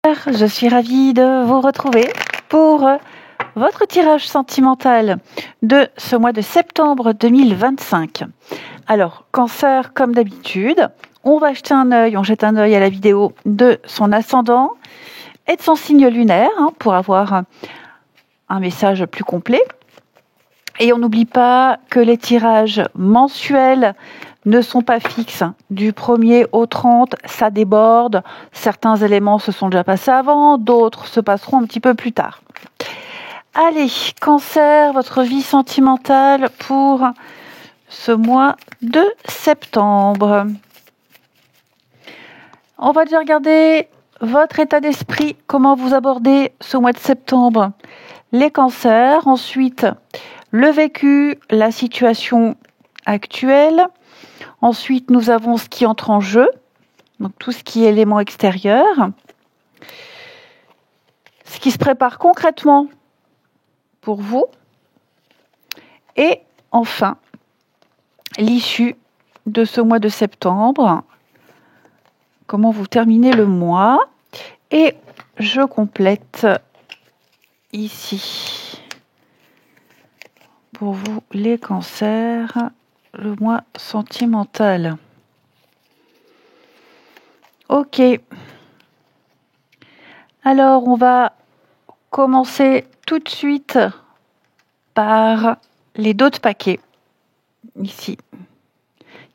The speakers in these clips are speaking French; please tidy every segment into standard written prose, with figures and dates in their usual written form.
Je suis ravie de vous retrouver pour votre tirage sentimental de ce mois de septembre 2025. Alors, Cancer, comme d'habitude, on va jeter un œil, on jette un œil à la vidéo de son ascendant et de son signe lunaire pour avoir un message plus complet. Et on n'oublie pas que les tirages mensuels ne sont pas fixes. Du 1er au 30, ça déborde. Certains éléments se sont déjà passés avant, d'autres se passeront un petit peu plus tard. Allez, Cancer, votre vie sentimentale pour ce mois de septembre. On va déjà regarder votre état d'esprit, comment vous abordez ce mois de septembre. Les Cancers, ensuite le vécu, la situation actuelle. Ensuite, nous avons ce qui entre en jeu, donc tout ce qui est élément extérieur. Ce qui se prépare concrètement pour vous. Et enfin, l'issue de ce mois de septembre. Comment vous terminez le mois. Et je complète ici. Pour vous, les Cancers, le mois sentimental. Ok. Alors, on va commencer tout de suite par les dos de paquet, ici,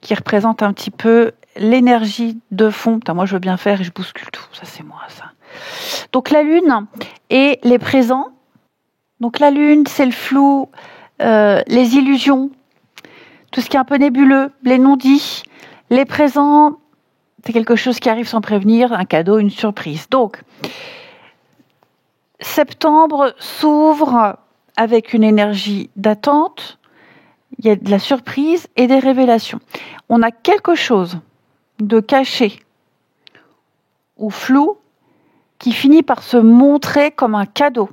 qui représentent un petit peu l'énergie de fond. Putain, moi, je veux bien faire et je bouscule tout. Ça, c'est moi, ça. Donc, la Lune et les présents. Donc, la Lune, c'est le flou, les illusions, tout ce qui est un peu nébuleux, les non-dits. Les présents, c'est quelque chose qui arrive sans prévenir, un cadeau, une surprise. Donc, septembre s'ouvre avec une énergie d'attente, il y a de la surprise et des révélations. On a quelque chose de caché ou flou qui finit par se montrer comme un cadeau,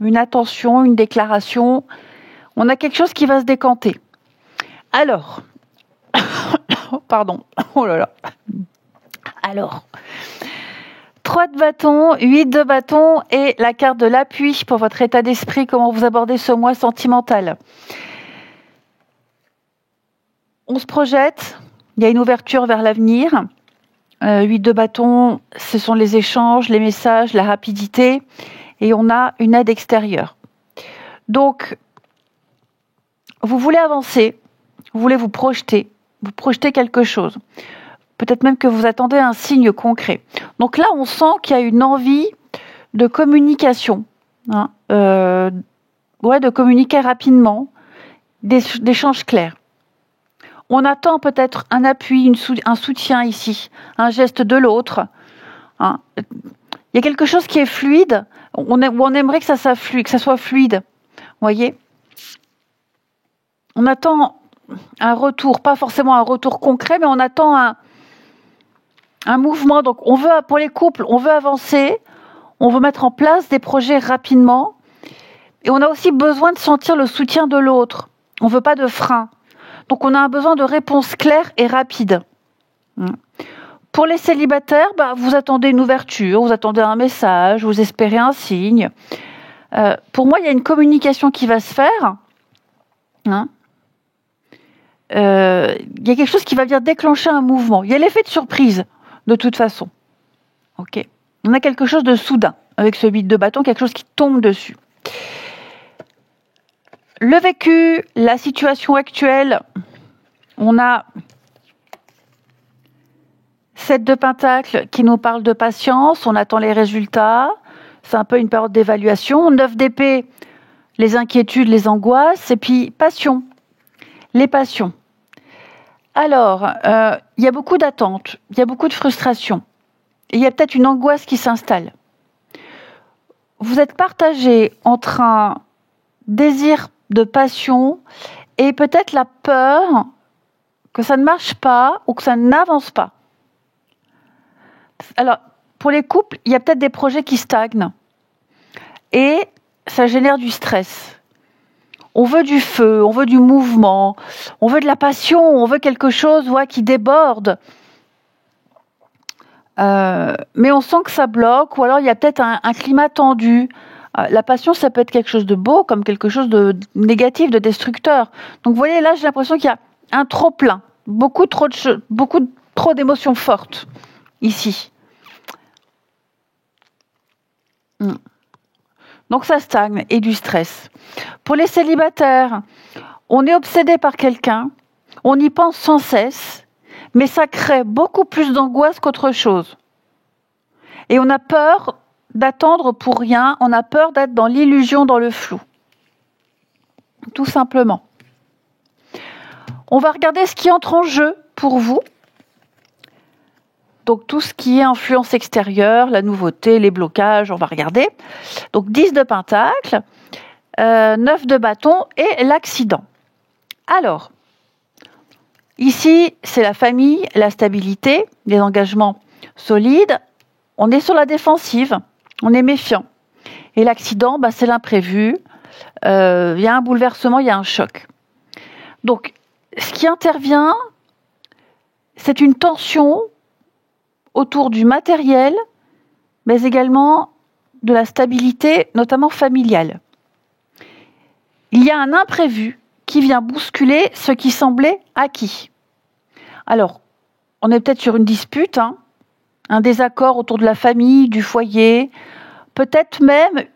une attention, une déclaration. On a quelque chose qui va se décanter. Alors, pardon, oh là là. Alors, 3 de bâton, 8 de bâton et la carte de l'appui pour votre état d'esprit, comment vous abordez ce mois sentimental. On se projette, il y a une ouverture vers l'avenir. 8 de bâton, ce sont les échanges, les messages, la rapidité et on a une aide extérieure. Donc, vous voulez avancer, vous voulez vous projeter quelque chose. Peut-être même que vous attendez un signe concret. Donc là, on sent qu'il y a une envie de communication, de communiquer rapidement, d'échanges clairs. On attend peut-être un appui, un soutien ici, un geste de l'autre. Il y a quelque chose qui est fluide. On aimerait que ça soit fluide. Vous voyez ? On attend un retour, pas forcément un retour concret, mais on attend un mouvement. Donc, pour les couples, on veut avancer, on veut mettre en place des projets rapidement. Et on a aussi besoin de sentir le soutien de l'autre. On ne veut pas de frein. Donc, on a un besoin de réponses claires et rapides. Pour les célibataires, vous attendez une ouverture, vous attendez un message, vous espérez un signe. Pour moi, il y a une communication qui va se faire. Il y a quelque chose qui va venir déclencher un mouvement. Il y a l'effet de surprise, de toute façon. Ok. On a quelque chose de soudain avec ce 8 de bâton, quelque chose qui tombe dessus. Le vécu, la situation actuelle, on a 7 de pentacle qui nous parle de patience, on attend les résultats, c'est un peu une période d'évaluation. 9 d'épée, les inquiétudes, les angoisses, et puis passion, les passions. Alors, il y a beaucoup d'attentes, il y a beaucoup de frustration, il y a peut-être une angoisse qui s'installe. Vous êtes partagé entre un désir de passion et peut-être la peur que ça ne marche pas ou que ça n'avance pas. Alors, pour les couples, il y a peut-être des projets qui stagnent et ça génère du stress. On veut du feu, on veut du mouvement, on veut de la passion, on veut quelque chose qui déborde. mais on sent que ça bloque, ou alors il y a peut-être un climat tendu. La passion, ça peut être quelque chose de beau, comme quelque chose de négatif, de destructeur. Donc vous voyez, là, j'ai l'impression qu'il y a un trop-plein, beaucoup trop d'émotions fortes, ici. Donc ça stagne, et du stress. Pour les célibataires, on est obsédé par quelqu'un, on y pense sans cesse, mais ça crée beaucoup plus d'angoisse qu'autre chose. Et on a peur d'attendre pour rien, on a peur d'être dans l'illusion, dans le flou. Tout simplement. On va regarder ce qui entre en jeu pour vous. Donc tout ce qui est influence extérieure, la nouveauté, les blocages, on va regarder. Donc 10 de pentacle, 9 de bâton et l'accident. Alors, ici, c'est la famille, la stabilité, les engagements solides. On est sur la défensive, on est méfiant. Et l'accident, c'est l'imprévu. Il y a un bouleversement, il y a un choc. Donc, ce qui intervient, c'est une tension autour du matériel, mais également de la stabilité, notamment familiale. Il y a un imprévu qui vient bousculer ce qui semblait acquis. Alors, on est peut-être sur une dispute, un désaccord autour de la famille, du foyer, peut-être même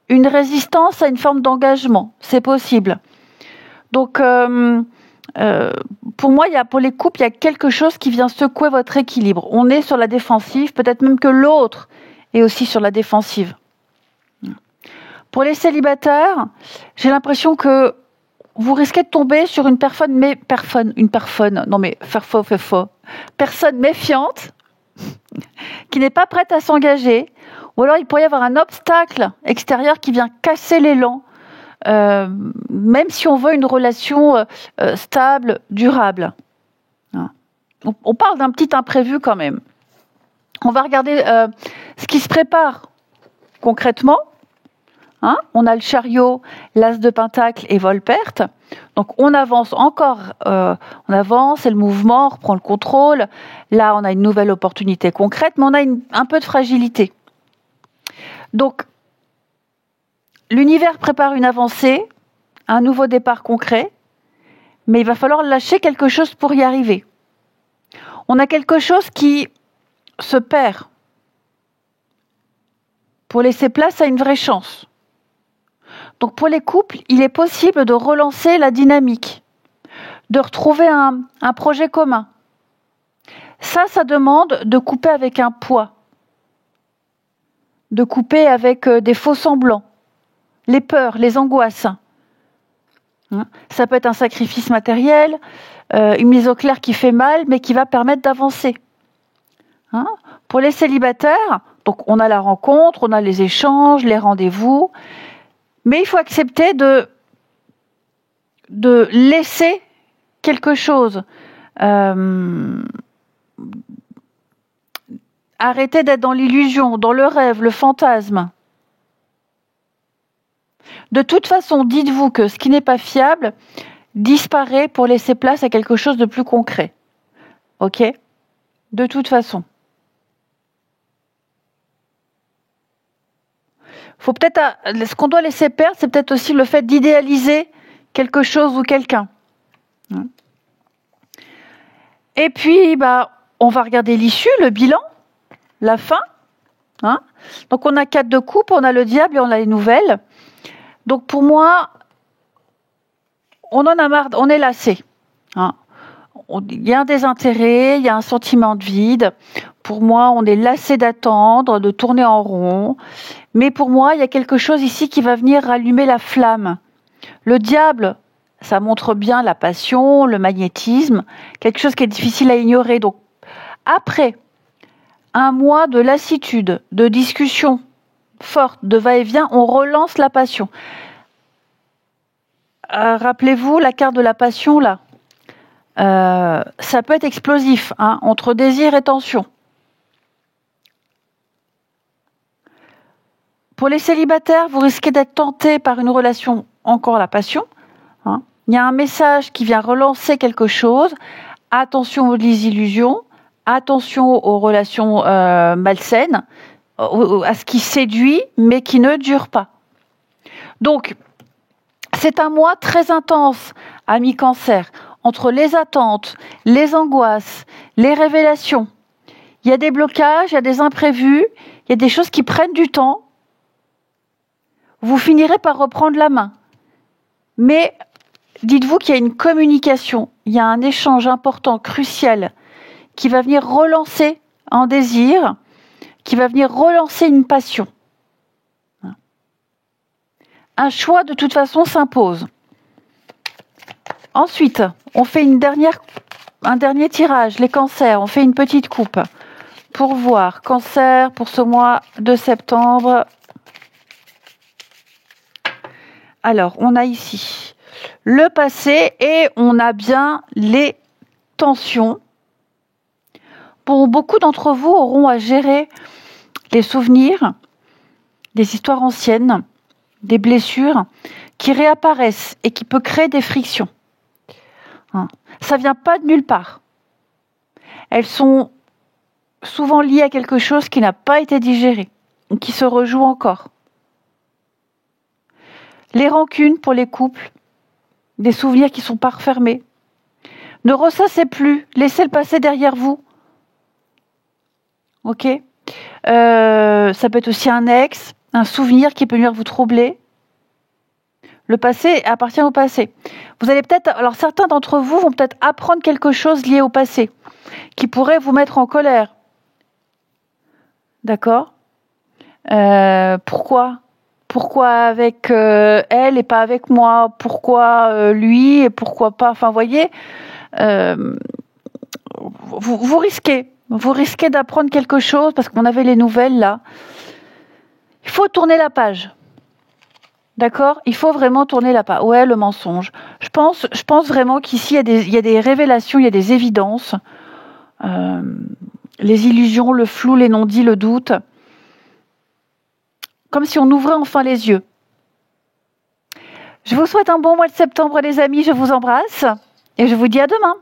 une résistance à une forme d'engagement. C'est possible. Donc, pour moi, pour les couples, il y a quelque chose qui vient secouer votre équilibre. On est sur la défensive, peut-être même que l'autre est aussi sur la défensive. Pour les célibataires, j'ai l'impression que vous risquez de tomber sur personne méfiante, qui n'est pas prête à s'engager, ou alors il pourrait y avoir un obstacle extérieur qui vient casser l'élan, même si on veut une relation stable, durable. On parle d'un petit imprévu quand même. On va regarder ce qui se prépare concrètement. On a le chariot, l'as de pentacle et vol-perte. Donc on avance encore, on avance, c'est le mouvement, on reprend le contrôle. Là, on a une nouvelle opportunité concrète, mais on a un peu de fragilité. Donc, l'univers prépare une avancée, un nouveau départ concret, mais il va falloir lâcher quelque chose pour y arriver. On a quelque chose qui se perd pour laisser place à une vraie chance. Donc pour les couples, il est possible de relancer la dynamique, de retrouver un projet commun. Ça demande de couper avec un poids, de couper avec des faux semblants, les peurs, les angoisses. Ça peut être un sacrifice matériel, une mise au clair qui fait mal, mais qui va permettre d'avancer. Pour les célibataires, donc on a la rencontre, on a les échanges, les rendez-vous, mais il faut accepter de laisser quelque chose. Arrêtez d'être dans l'illusion, dans le rêve, le fantasme. De toute façon, dites-vous que ce qui n'est pas fiable disparaît pour laisser place à quelque chose de plus concret. Ok ? De toute façon. Ce qu'on doit laisser perdre, c'est peut-être aussi le fait d'idéaliser quelque chose ou quelqu'un. Et puis, on va regarder l'issue, le bilan, la fin. Donc, on a 4 de coupe, on a le diable et on a les nouvelles. Donc, pour moi, on en a marre, on est lassé. Il y a un désintérêt, il y a un sentiment de vide. Pour moi, on est lassé d'attendre, de tourner en rond. Mais pour moi, il y a quelque chose ici qui va venir rallumer la flamme. Le diable, ça montre bien la passion, le magnétisme, quelque chose qui est difficile à ignorer. Donc, après un mois de lassitude, de discussion forte, de va-et-vient, on relance la passion. Rappelez-vous la carte de la passion, là. Ça peut être explosif, entre désir et tension. Pour les célibataires, vous risquez d'être tentés par une relation, encore la passion. Il y a un message qui vient relancer quelque chose. Attention aux illusions, attention aux relations malsaines, à ce qui séduit, mais qui ne dure pas. Donc, c'est un mois très intense, amis Cancer, entre les attentes, les angoisses, les révélations. Il y a des blocages, il y a des imprévus, il y a des choses qui prennent du temps. Vous finirez par reprendre la main. Mais dites-vous qu'il y a une communication, il y a un échange important, crucial, qui va venir relancer un désir, qui va venir relancer une passion. Un choix, de toute façon, s'impose. Ensuite, on fait un dernier tirage, les cancers, on fait une petite coupe pour voir Cancer pour ce mois de septembre. Alors, on a ici le passé et on a bien les tensions. Bon, beaucoup d'entre vous auront à gérer les souvenirs, des histoires anciennes, des blessures qui réapparaissent et qui peuvent créer des frictions. Ça ne vient pas de nulle part. Elles sont souvent liées à quelque chose qui n'a pas été digéré, ou qui se rejoue encore. Les rancunes pour les couples, des souvenirs qui sont pas refermés. Ne ressassez plus, laissez le passé derrière vous. Ok ? Ça peut être aussi un ex, un souvenir qui peut venir vous troubler. Le passé appartient au passé. Vous allez peut-être, alors certains d'entre vous vont peut-être apprendre quelque chose lié au passé, qui pourrait vous mettre en colère. D'accord ? Pourquoi ? Pourquoi avec elle et pas avec moi ? Pourquoi lui et pourquoi pas ? Enfin, vous voyez, vous risquez d'apprendre quelque chose parce qu'on avait les nouvelles là. Il faut tourner la page. D'accord ? Il faut vraiment tourner la page. Ouais, le mensonge. Je pense vraiment qu'ici, il y a des révélations, il y a des évidences. Les illusions, le flou, les non-dits, le doute. Comme si on ouvrait enfin les yeux. Je vous souhaite un bon mois de septembre, les amis. Je vous embrasse et je vous dis à demain.